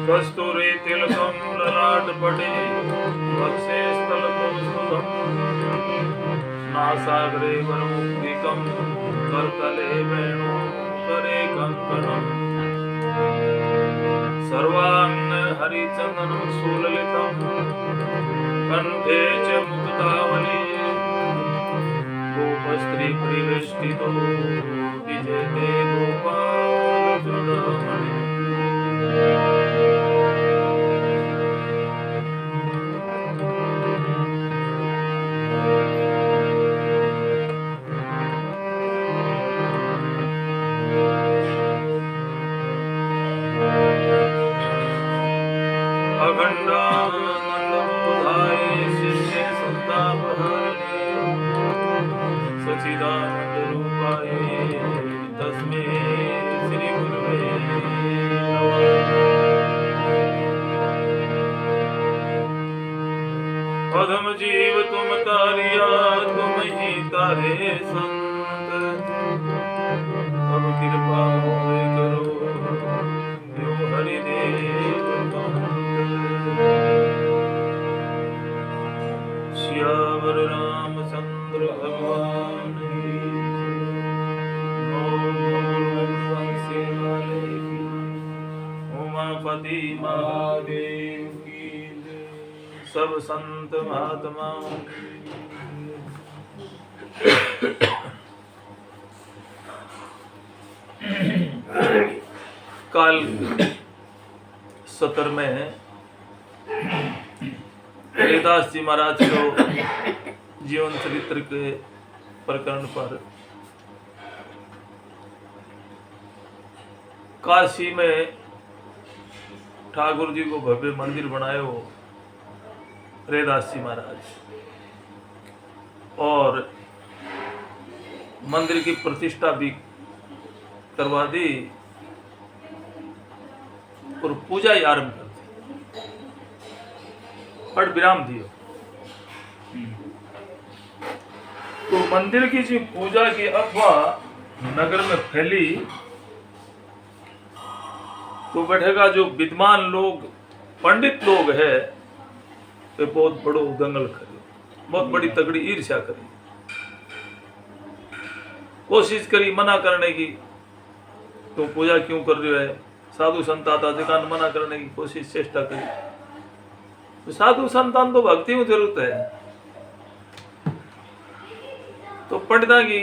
कस्तूरी तिलकम ललाटपटे वक्षे स्थलकुंसुमं नासाग्रे वरमुक्तिकं करतले वेणुकरे कंकणं सर्वांग हरिचन्दनं सुललितं कंठे च मुक्तावली गोपस्त्री परिवेष्टितो विजयते गोपालचूडामणि सच्चिदानंद रूपाय तस्मै श्री गुरुवे नमः। अधम जीव तुम तारिया तुम ही तारे संत, अब कृपा होए करो यो हरिदेव श्यावर रामचंद्र भगवान की उमापति महादेव की सब संत महात्माओं काल सत्र में हरिदास जी महाराज को जीवन चरित्र के प्रकरण पर काशी में ठाकुर जी को भव्य मंदिर बनाए हो हरिदास जी महाराज, और मंदिर की प्रतिष्ठा भी करवा दी और पूजा ही आरंभ कर दी, पट विराम दियो। तो मंदिर की जो पूजा की अफवाह नगर में फैली, तो बैठेगा जो विद्वान लोग पंडित लोग है वे बहुत बड़ो दंगल करे, बहुत बड़ी तगड़ी ईर्ष्या करी, कोशिश करी मना करने की, तो पूजा क्यों कर रहे है, साधु संत आता जगह मना करने की कोशिश चेष्टा करी। तो साधु संतान तो भक्ति में जरूरत है। तो पंडिता की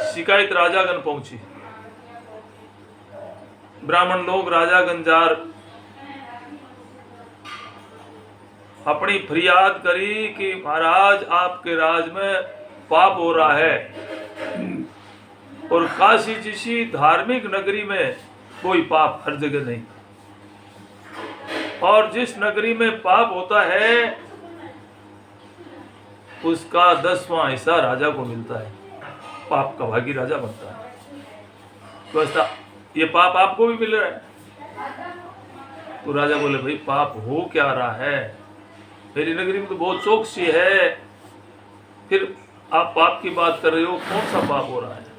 शिकायत राजागण पहुंची। ब्राह्मण लोग राजागण जार अपनी फरियाद करी कि महाराज आपके राज में पाप हो रहा है और काशी जैसी धार्मिक नगरी में कोई पाप हर जगह नहीं, और जिस नगरी में पाप होता है उसका 10वां हिस्सा राजा को मिलता है, पाप का भागी राजा बनता है। तो ऐसा ये पाप आपको भी मिल रहा है। तो राजा बोले भाई पाप हो क्या रहा है, मेरी नगरी में तो बहुत चौकसी है, फिर आप पाप की बात कर रहे हो, कौन सा पाप हो रहा है?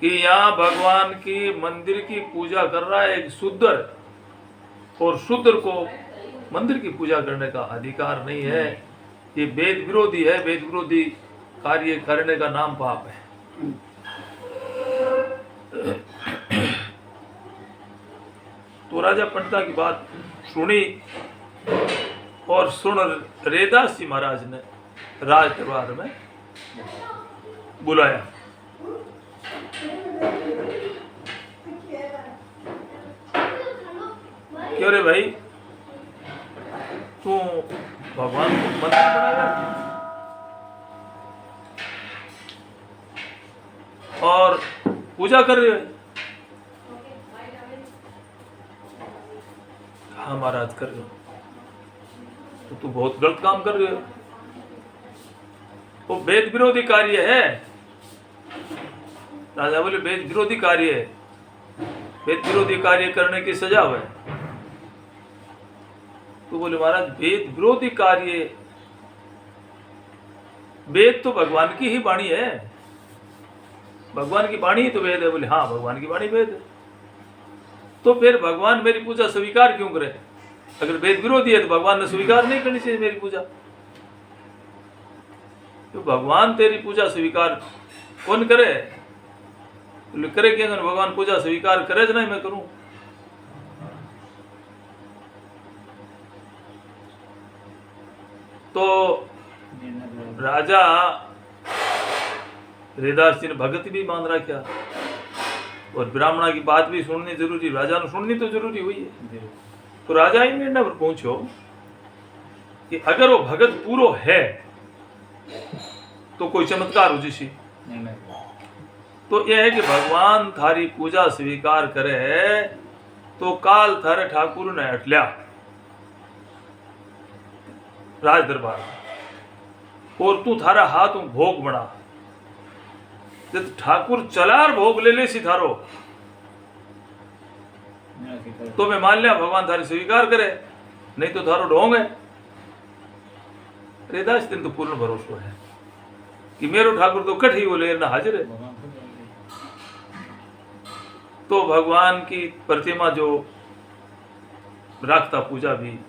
कि यहाँ भगवान की मंदिर की पूजा कर रहा है एक शूद्र, और शूद्र को मंदिर की पूजा करने का अधिकार नहीं है, ये वेद विरोधी है, वेद विरोधी कार्य करने का नाम पाप है। तो राजा पंडिता की बात सुनी और सुन रेदास जी महाराज ने राज दरबार में बुलाया। क्यों रे भाई, तू भगवान को मंदिर बनाया और पूजा कर रहे हो? हाँ महाराज कर रहे हो। तो तू बहुत गलत काम कर रहे हो, वो वेद विरोधी कार्य है। राजा बोले वेद विरोधी कार्य है, वेद विरोधी कार्य करने की सजा है। तो बोले महाराज वेद विरोधी कार्य, वेद तो भगवान की ही वाणी है, भगवान की वाणी ही तो वेद है। बोले हाँ भगवान की वाणी वेद है। तो फिर भगवान मेरी पूजा स्वीकार क्यों करे? अगर वेद विरोधी है तो भगवान ने स्वीकार नहीं करनी चाहिए मेरी पूजा। तो भगवान तेरी पूजा स्वीकार कौन करे? करे कि अगर भगवान पूजा स्वीकार करे तो नहीं मैं करूं। तो राजा रेदास जी ने भगत भी मान रखा और ब्राह्मणा की बात भी सुननी जरूरी, राजा ने सुननी तो जरूरी हुई है। तो राजा ही निर्णय पर पहुंचो कि अगर वो भगत पूरो है तो कोई चमत्कार हो जिसी। तो यह है कि भगवान थारी पूजा स्वीकार करे तो काल थारे ठाकुर ने हटलिया राज दरबार और तू थारा हाथ भोग बना, जब ठाकुर चलार भोग ले सी थारो तो मैं मान लिया भगवान थारी स्वीकार करे, नहीं तो थारो ढोंग है। रेदास दिन तो पूर्ण भरोसा है कि मेरो ठाकुर तो कठ ही वो लेना हाजिर है। तो भगवान की प्रतिमा जो रखता पूजा भी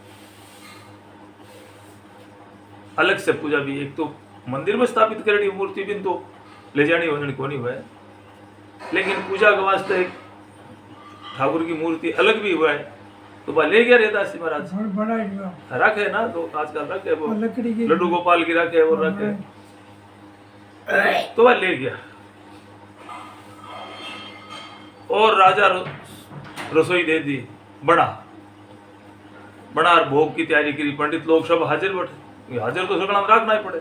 अलग से, पूजा भी एक तो मंदिर में स्थापित करेगी मूर्ति भी तो ले जानी होने को नहीं हुआ है, लेकिन पूजा के वास्ते ठाकुर की मूर्ति अलग भी हुआ है। तो वह ले गया रेदास जी महाराज, रखे ना तो आजकल रखे वो लड्डू गोपाल की रखे वो रखे, तो वह ले गया और राजा रसोई दे दी, बना भोग की तैयारी करी। पंडित लोग सब हाजिर बैठे, हाजिर तो सगड़ा में रखना ही पड़े।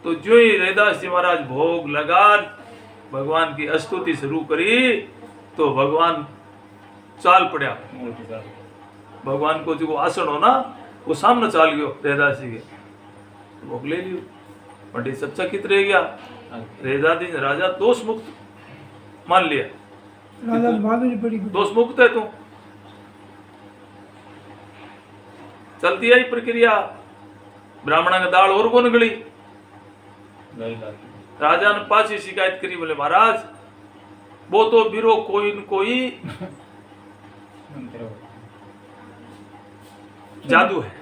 तो जो ही रेदास जी महाराज भोग लगा, भगवान की स्तुति शुरू करी तो भगवान चाल पड़ा। भगवान को जो आसन हो ना वो सामने चाल गयो रेदास जी के, तो भोग ले लियो। पंडित सब चकित रह गया। रेदास जी राजा दोष मुक्त मान लिया, दोष मुक्त है तू। चलती आई प्रक्रिया, ब्राह्मणा का दाल और कौन गली। राजा ने पाछी शिकायत करी, बोले महाराज वो तो बिरो कोई न कोई जादू है,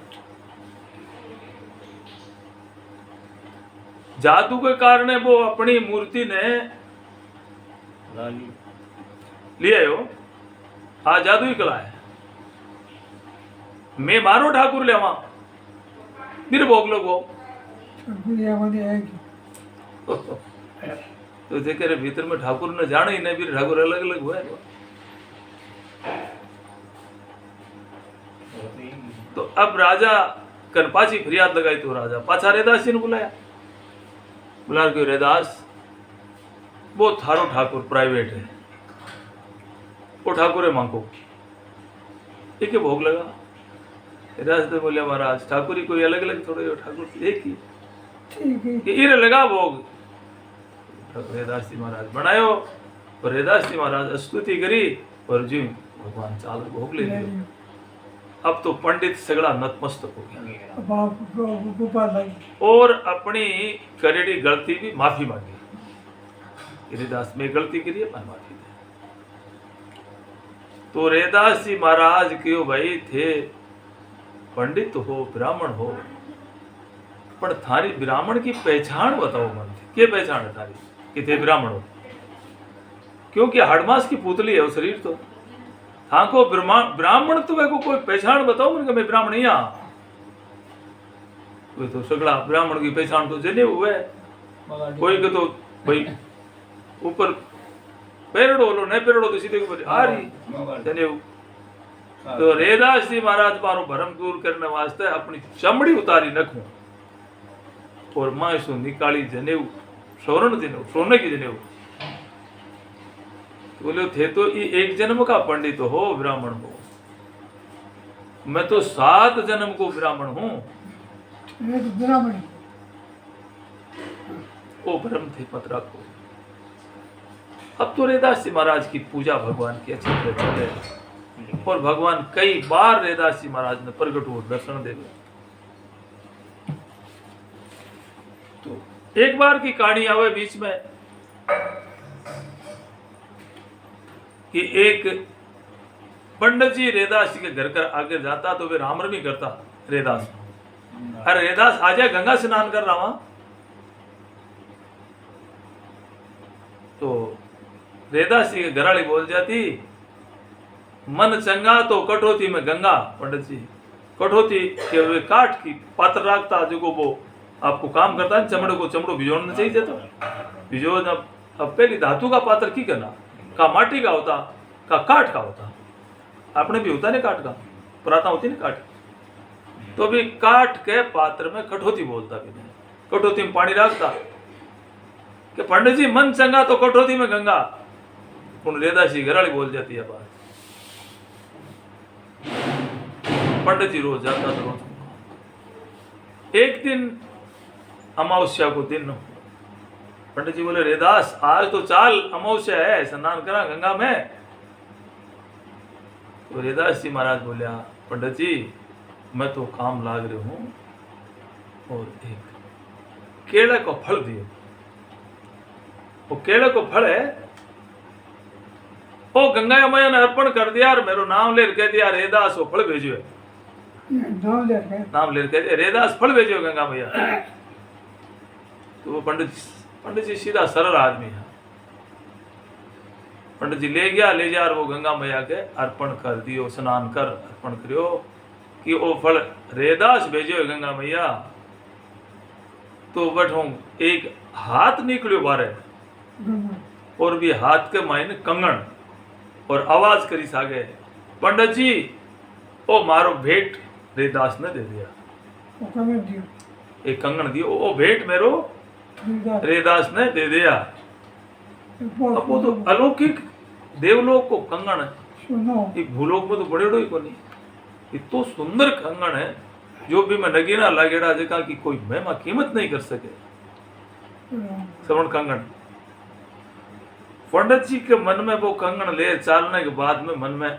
जादू के कारण वो अपनी मूर्ति ने ले आयो आ जादुई कला है मैं मारो ठाकुर ले वहां फिर भोग लो वो तो देखे भीतर में ठाकुर ने जाने ही नहीं फिर ठाकुर अलग अलग हुआ तो अब राजा कनपाची फरियाद लगाई तो राजा पाछा रेदास जी ने बुलाया बुला के रेदास वो थारो ठाकुर प्राइवेट है वो ठाकुर है मांगो एक भोग लगा रेदास ने बोले महाराज ठाकुर ही कोई अलग अलग थोड़े ठाकुर एक ही इरे लगा भोग रेदास जी महाराज बनायो और रेदास जी महाराज स्तुति करी और जी भगवान चाल भोग ले लियो अब तो पंडित सगड़ा नतमस्तक हो गया और अपनी करेड़ी गलती भी माफी मांगी रेदास में गलती करी है माफी दे तो रेदास जी महाराज क्यों भाई थे पंडित हो ब्राह्मण हो पर थारी ब्राह्मण की पहचान बताओ मन क्या पहचान है थारी कि थे ब्राह्मण हो क्योंकि हाड़मास की पुतली है वो शरीर तो हाँ को ब्राह्मण तो को कोई पहचान बताओ मैंने मैं ब्राह्मण ही कोई तो सगड़ा ब्राह्मण की पहचान तो जने हुए कोई के तो भाई ऊपर पेरड़ो लो नहीं पेरड़ो तो सीधे ऊपर आ रही जने तो रेदास जी महाराज मारो भरम दूर करने वास्ते अपनी चमड़ी उतारी नखूं और मां सु निकाली जनेऊ स्वर्ण जनेऊ सोने की जनेऊ बोले थे तो ये एक जन्म का पंडित हो ब्राह्मण हो मैं तो 7 जन्म को ब्राह्मण हूं ओ भ्रम थे पतरा को अब तो रेदास जी महाराज की पूजा भगवान की अच्छी तरह चले और भगवान कई बार रेदास जी महाराज ने प्रकट हो दर्शन दे तो एक बार की कहानी आवे बीच में कि एक पंडित जी रेदास जी के घर कर आगे जाता तो वे राम रमी करता रेदास अरे रेदास आ जाए गंगा स्नान कर रहा वहां तो रेदास जी के घराड़ी बोल जाती मन चंगा तो कठौती में गंगा पंडित जी कठौती के वे काट की पात्र रखता जो वो आपको काम करता है चमड़े को चमड़ो भिजोना चाहिए तो भिजो अब पहली धातु का पात्र की करना का माटी का होता का काट का होता आपने भी होता नहीं काट का पराता होती नहीं काट तो भी काट के पात्र में कठौती बोलता भी नहीं कठौती में पानी रखता कि पंडित जी मन चंगा तो कठौती में गंगा उन रेदास जी घराड़ी बोल जाती है बात पंडित जी रोज जाता तो रोज एक दिन अमावस्या को दिन पंडित जी बोले रेदास आज तो चाल अमावस्या है स्नान करा गंगा में तो रेदास जी महाराज बोलिया पंडित जी मैं तो काम लाग रहे हूं और एक केले को फल दियो वो केले को फल है ओ गंगा मैया ने अर्पण कर दिया और मेरो नाम ले कह दिया रेदास वो फल भेजो नाम ले कह दिया रेदास फल भेजो गंगा मैया तो वो पंडित जी सीधा सरल आदमी है पंडित जी ले गया ले जा और वो गंगा मैया के अर्पण कर दियो स्नान कर अर्पण करियो कि वो फल रेदास भेजो गंगा मैया तो बैठो एक हाथ निकलियो बारे और भी हाथ के मायने कंगन और आवाज करी सागे पंडित जी ओ मारो भेंट रेदास ने दे दिया एक कंगन दियो ओ भेंट मेरो रेदास ने दे दिया अब वो तो अलौकिक देवलोक को कंगन है भूलोक में तो बड़े ही को नहीं इतो सुंदर कंगन है जो भी मैं नगीना लागेड़ा जगह की कोई महिमा कीमत नहीं कर सके श्रवण कंगन पंडित जी के मन में वो कंगन ले चालने के बाद में मन में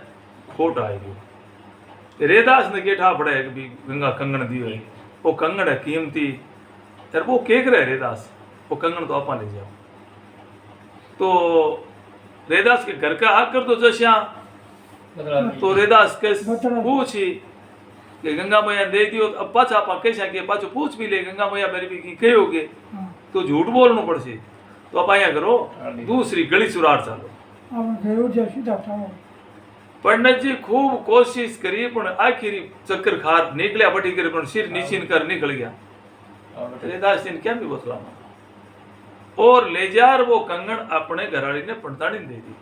खोट आएगी रेदास ने गेठा पड़े भी गंगा कंगन दियो है वो कंगन है कीमती यार वो केक रहे रेदास वो कंगन तो आपा ले जाओ तो रेदास के घर का आकर तो जश्या तो रेदास के पूछी कि गंगा मैया दे दियो अब पाछा आपा कैसा के पाछो पूछ भी ले गंगा मैया मेरी भी कहोगे तो झूठ बोलना पड़सी तो आप आया करो दूसरी गली चुरार चालो। पंडित जी खूब कोशिश करी पर आखिरी चक्कर खार निकलिया बटी करे पर सिर नीचीन कर निकल गया। रेदास जी ने क्या भी बतला और ले जार वो कंगन अपने घराड़ी ने पंडितानी दे दी।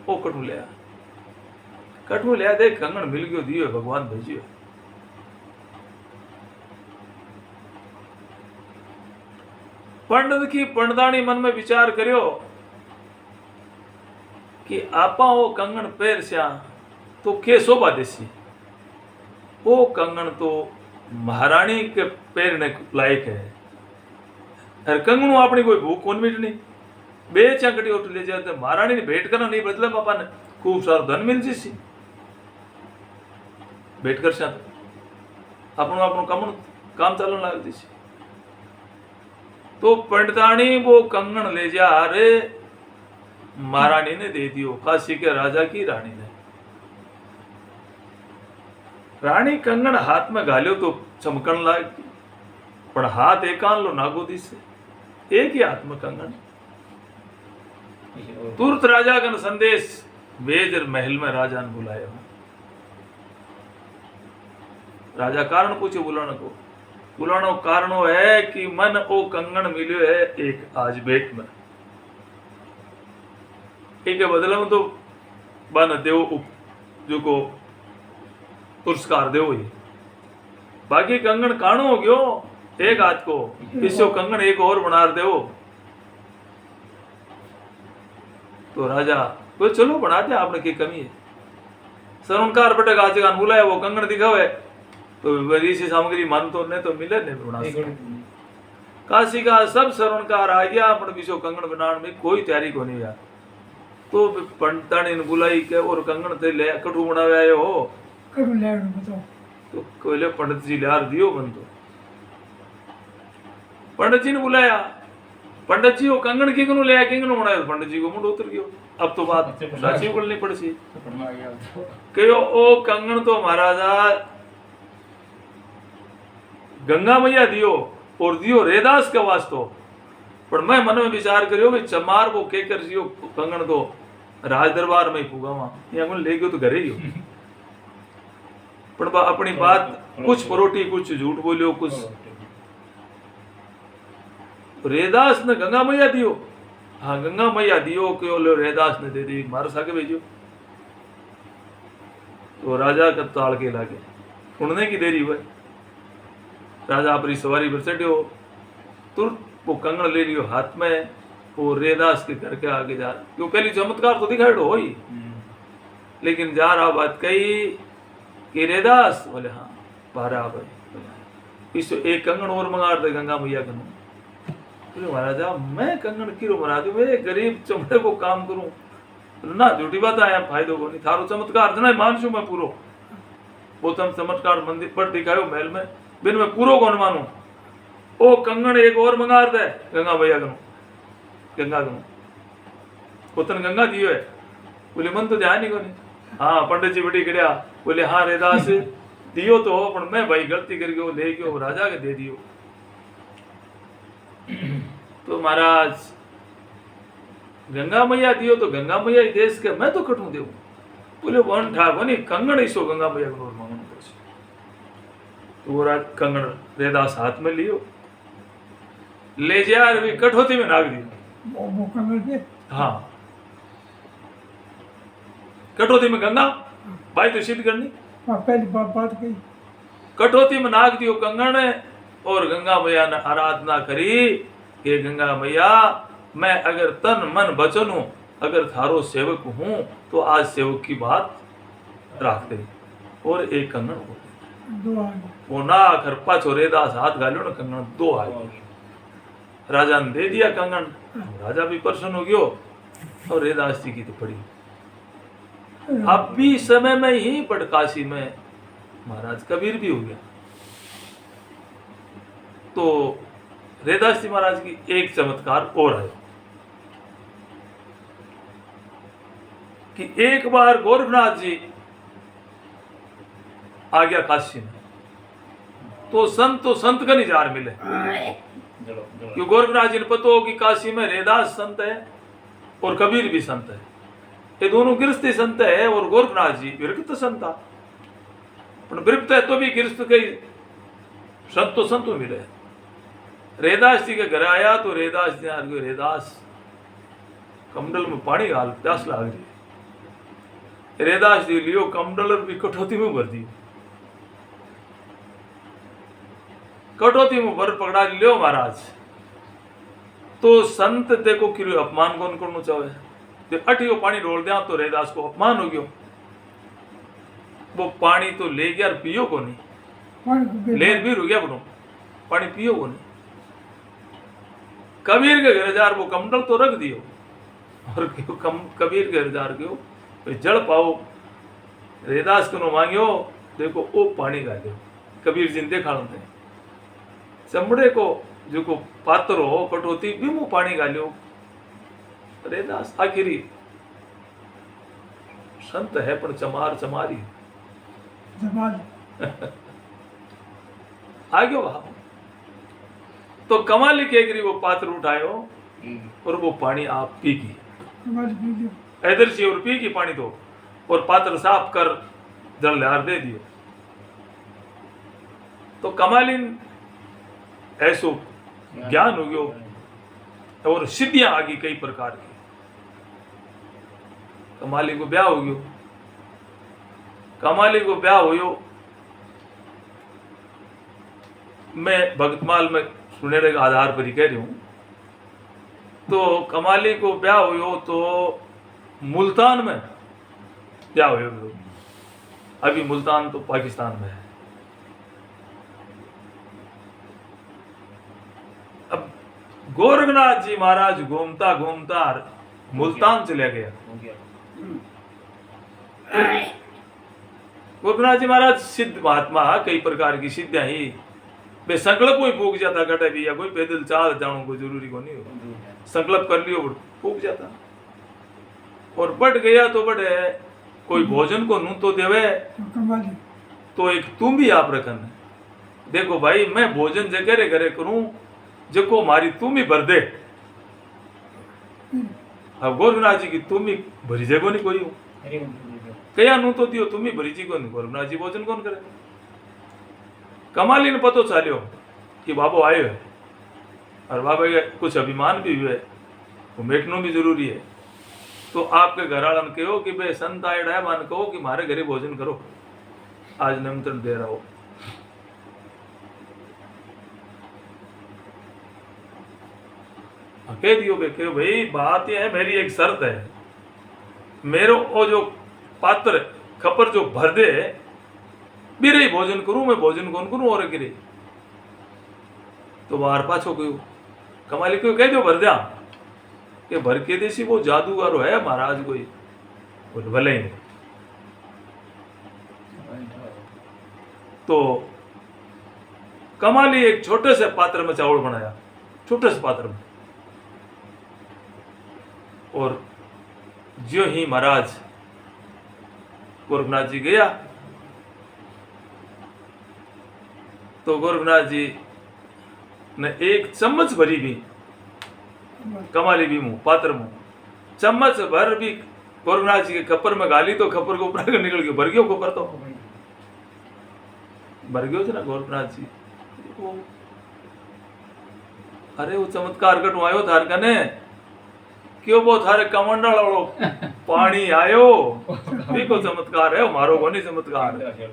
वो कटू लिया देख कंगन मिल गयो दियो भगवान भेजियो। पंडित की पंडितानी मन में विचार करियो कि आपा वो कंगन पैर स्या तो के शोभा देसी। वो कंगन तो महारानी के पैर ने लायक है। अरे कंगनू अपनी कोई भूख कौन मिटनी बे चंकटी उठ ले जाते महारानी ने भेंट करना नहीं बदले पापा ने खूब सारा धन मिल जी भेंट कर अपन काम चलन लग जी। तो पंडितानी वो कंगन ले जा अरे महारानी ने दे दियो काशी के राजा की रानी ने। रानी कंगन हाथ में घालियो तो चमकन लाग पर हाथ एकान लो नागो दिसे एक ही हाथ में कंगन। तुरंत राजा का संदेश भेज महल में राजा ने बुलाया। राजा कारण पूछे बुलाना कारण है कि मन ओ कंगन मिलियो है एक आज भेंट में एक बदले में तो बन देव जो को पुरस्कार देव ही बाकी कंगन काणो हो गयो एक हाथ को इससे कंगन एक और बना देव। तो राजा तो चलो बना दे आपने की कमी है। सरवणकार बटक आज का बुलाया वो कंगन दिखावे तो ऋषि सामग्री मन तो ने तो मिले नहीं बना काशी का सब सरवणकार आ गया अपन किसी कंगन बनाने में कोई तैयारी को नहीं यार। तो पंडितानी ने बुलाई के और कंगन थे ले कटू बनावे आयो हो कटू ले बताओ तो कोई पंडित जी लार दियो बन तो पंडित जी ने बुलाया। पंडित जी वो कंगन किंगनु ले आया किंगनु बनाया पंडित जी को मुंड उतर गयो। अब तो बात साची उगलनी पड़सी कहो ओ कंगन तो महाराजा गंगा मैया दियो और दियो रेदास का वास्तो पर मैं मन में विचार करियो कि चमार वो के कर जियो कंगन तो राज दरबार में ही पूगा वहां या ले गयो तो घरे ही हो पर अपनी बात कुछ परोटी कुछ झूठ बोलियो कुछ रेदास ने गंगा मैया दियो। हाँ गंगा मैया दियो क्यों लो रेदास ने दे दी मार सके भेजो। तो राजा का ताल के लागे उड़ने की देरी हुई। राजा अपनी सवारी पर चढ़ो तुरंत वो कंगन ले लियो हाथ में वो रेदास के घर के आगे जा क्यों पहली चमत्कार तो दिखाई हो ही लेकिन जा रहा बात कही कि रेदास बोले हाँ बारह आ भाई इस एक कंगन और मंगा दे गंगा मैया का। बोले महाराजा मैं कंगन किरो मरा दू मेरे गरीब चमड़े को काम करूं ना झूठी बात आया फायदो को नहीं थारो चमत्कार जना मान छू मैं पूरो वो तुम चमत्कार मंदिर पर दिखायो महल में बिन में पूरो कौन मानू ओ कंगन एक और मंगा दे गंगा भैया गंगा पोतन गंगा दियो है। बोले मन तो ध्यान ही को नहीं। हाँ पंडित जी बड़ी गड़िया बोले हाँ रेदास दियो तो हो पर मैं भाई गलती करके वो ले गयो राजा के दे दियो। तो महाराज गंगा मैया दियो तो गंगा मैया देश के मैं तो कटू देव। बोले वन ठाक बनी कंगन इसो गंगा मैया को मांगन पड़े। तो वो कंगन रेदास हाथ में लियो ले जा भी कठौती में नाग दी। हाँ कठौती में गंगा भाई तो सिद्ध करनी पहली बात कही कठौती में नाग दियो कंगन और गंगा मैया ने आराधना करी कि गंगा मैया मैं अगर तन मन वचन हूं अगर थारो सेवक हूं तो आज सेवक की बात रख दे और एक कंगन हो वो ना खरपा छोरेदास हाथ गालियो ना कंगन दो आ गए। राजा ने दे दिया कंगन राजा भी प्रसन्न हो गयो और रेदास जी की तो पड़ी। अब भी समय में ही बड़काशी में महाराज कबीर भी हो गया। तो रेदास जी महाराज की एक चमत्कार और है कि एक बार गोरखनाथ जी आ गया काशी में तो संत का निजार मिले कि गोरखनाथ जी ने पता हो कि काशी में रैदास संत है और कबीर भी संत है, ये दोनों गिरस्ती संत है और गोरखनाथ जी विरक्त संत था, पर विरक्त है तो भी गिरस्त के संत तो संत मिले। रैदास जी के घर आया तो रैदास जी ने रैदास कमंडल में पानी डाल, प्यास लाग रही है। रैदास जी लियो कमंडल और भी कटौती में भर दी, कटौती में भर पकड़ा लियो महाराज। तो संत देखो कि अपमान कौन करना चाहे, अठियो पानी डोल दिया तो रैदास को अपमान हो गयो। वो पानी तो ले गया और पियो को नहीं, लेर भी रुक गया बनो, पानी पियो को नहीं। कबीर के घर जार वो कमंडल तो रख दियो और कबीर के घर जार गयो जल पाओ, रैदास को मांगियो, देखो वो पानी गा दो। कबीर जी ने देखा चमड़े को जो को पात्र हो कटौती भी मुंह पानी गालियो। रैदास आखिरी संत है पर चमार चमारी आ गयो वहां। तो कमाली के गिरी वो पात्र उठायो और वो पानी आप पी की, इधर से और पी की पानी दो और पात्र साफ कर जल लार दे दियो। तो कमालिन ऐसो ज्ञान हो गयो और सिद्धियां आ गई कई प्रकार की। कमाली को ब्याह हो गयो, कमाली को ब्याह हो, मैं भक्तमाल में सुनेरे के आधार पर ही कह रही हूं। तो कमाली को ब्याह हो तो मुल्तान में ब्याह हो, अभी मुल्तान तो पाकिस्तान में है। अब गोरखनाथ जी महाराज घूमता घूमता मुल्तान चले गया। गोरखनाथ जी महाराज सिद्ध महात्मा, कई प्रकार की सिद्धियां ही बे संकल्प कोई फूक जाता घटे भी, या कोई पैदल चाल जानो को जरूरी को नहीं हो, संकल्प कर लियो फूक जाता। और बढ़ गया तो बढ़े, कोई भोजन को नू तो देवे तो एक तुम भी आप रखन। देखो भाई मैं भोजन जगह घरे करूं जो मारी तुम ही भर दे। अब गोरखनाथ जी की तुम ही भरी जगह नहीं कोई हो, कया नू तो दियो तुम ही भरी जी को नहीं, गोरखनाथ जी भोजन कौन करे। कमाली ने पतो चालियो कि बाबो आयो है और बाबा के कुछ अभिमान भी हुए, वो मेटनो भी जरूरी है। तो आपके घर वालन कहो कि भाई संत आयड़ा है, मान कहो कि मारे घरे भोजन करो, आज निमंत्रण दे रहा हो। कह दियो बे कहो भाई बात यह है, मेरी एक शर्त है, मेरो वो जो पात्र खपर जो भर दे मेरे ही भोजन करूं, मैं भोजन कौन करूं और गिरे। तो बाहर पाछो गयो, कमाली क्यों कह दो भर दिया कि भर के देसी वो जादूगर है महाराज कोई भले ही नहीं। तो कमाली एक छोटे से पात्र में चावल बनाया, छोटे से पात्र में, और जो ही महाराज गोरखनाथ जी गया तो गोरखनाथ जी ने एक चम्मच भरी भी कमाली भी मुंह पात्र मुंह चम्मच भर भी गोरखनाथ जी के खप्पर में गाली तो खप्पर को ऊपर निकल गयो, भर गयो खप्पर तो भर गयो ना गोरखनाथ जी। वो अरे वो चमत्कार कटू आयो थार कने क्यों वो थारे कमंडल वालो पानी आयो, देखो चमत्कार है मारो को नहीं चमत्कार है।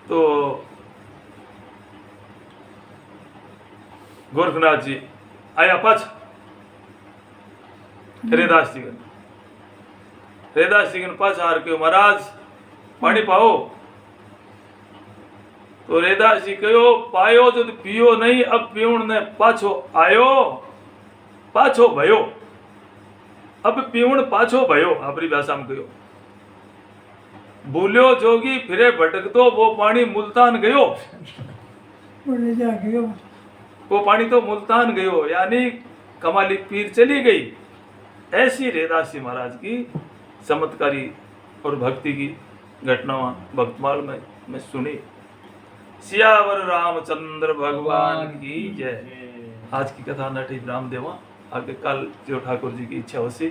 तो गोरखनाथ जी आया पाछ रैदास जी के पाछ हार के महाराज पानी पाओ। तो रैदास जी कहो पायो जो पियो नहीं, अब पीवण ने पाछो आयो पाछो भयो, अब पीवण पाछो भयो। आपरी भाषा में कहो भूल्यो जोगी फिरे भटकतो वो पानी मुल्तान गयो, वो पानी तो मुल्तान गयो, यानी कमाली पीर चली गई। ऐसी रैदास जी महाराज की चमत्कारी और भक्ति की घटना भक्तमाल में मैं सुनी। सियावर रामचंद्र भगवान की जय। आज की कथा नटी रामदेवा, आगे कल जो ठाकुर जी की इच्छा हो सी